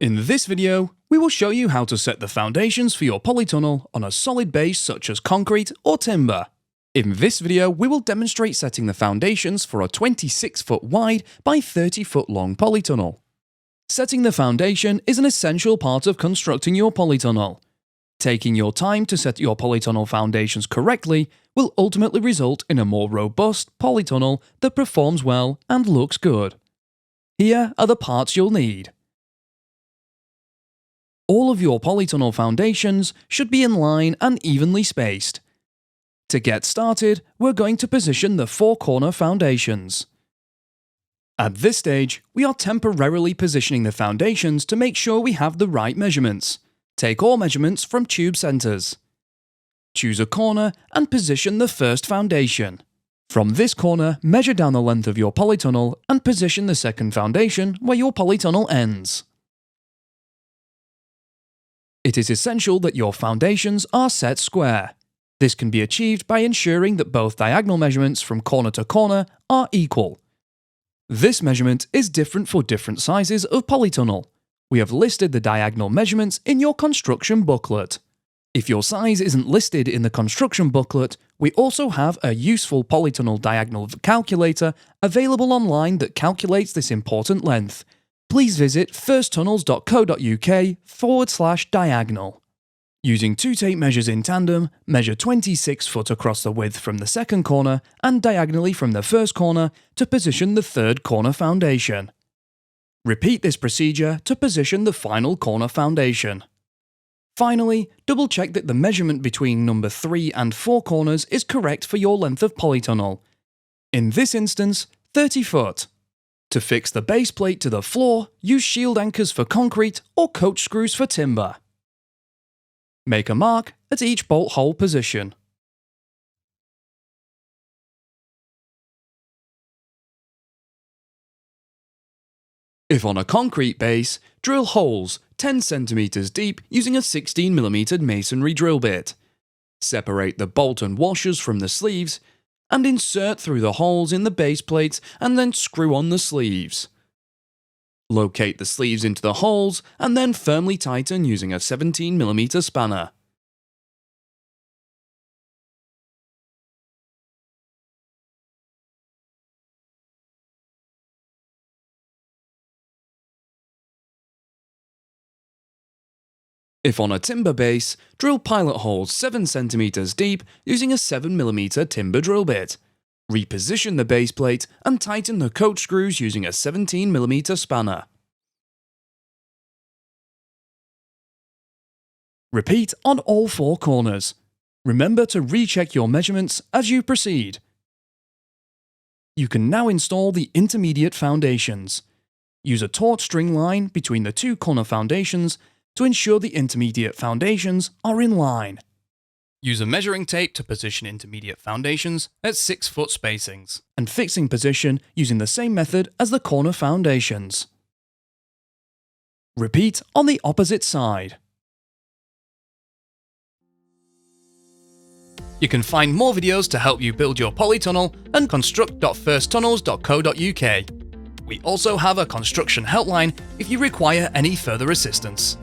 In this video, we will show you how to set the foundations for your polytunnel on a solid base such as concrete or timber. In this video, we will demonstrate setting the foundations for a 26-foot wide by 30-foot long polytunnel. Setting the foundation is an essential part of constructing your polytunnel. Taking your time to set your polytunnel foundations correctly will ultimately result in a more robust polytunnel that performs well and looks good. Here are the parts you'll need. All of your polytunnel foundations should be in line and evenly spaced. To get started, we're going to position the four corner foundations. At this stage, we are temporarily positioning the foundations to make sure we have the right measurements. Take all measurements from tube centers. Choose a corner and position the first foundation. From this corner, measure down the length of your polytunnel and position the second foundation where your polytunnel ends. It is essential that your foundations are set square. This can be achieved by ensuring that both diagonal measurements from corner to corner are equal. This measurement is different for different sizes of polytunnel. We have listed the diagonal measurements in your construction booklet. If your size isn't listed in the construction booklet, we also have a useful polytunnel diagonal calculator available online that calculates this important length. Please visit firsttunnels.co.uk/diagonal. Using two tape measures in tandem, measure 26 foot across the width from the second corner and diagonally from the first corner to position the third corner foundation. Repeat this procedure to position the final corner foundation. Finally, double check that the measurement between number 3 and 4 corners is correct for your length of polytunnel. In this instance, 30 foot. To fix the base plate to the floor, use shield anchors for concrete or coach screws for timber. Make a mark at each bolt hole position. If on a concrete base, drill holes 10 cm deep using a 16mm masonry drill bit. Separate the bolt and washers from the sleeves and insert through the holes in the base plates and then screw on the sleeves. Locate the sleeves into the holes and then firmly tighten using a 17mm spanner. If on a timber base, drill pilot holes 7 cm deep using a 7mm timber drill bit. Reposition the base plate and tighten the coach screws using a 17mm spanner. Repeat on all four corners. Remember to recheck your measurements as you proceed. You can now install the intermediate foundations. Use a taut string line between the two corner foundations to ensure the intermediate foundations are in line. Use a measuring tape to position intermediate foundations at 6-foot spacings, and fixing position using the same method as the corner foundations. Repeat on the opposite side. You can find more videos to help you build your polytunnel at construct.firsttunnels.co.uk. We also have a construction helpline if you require any further assistance.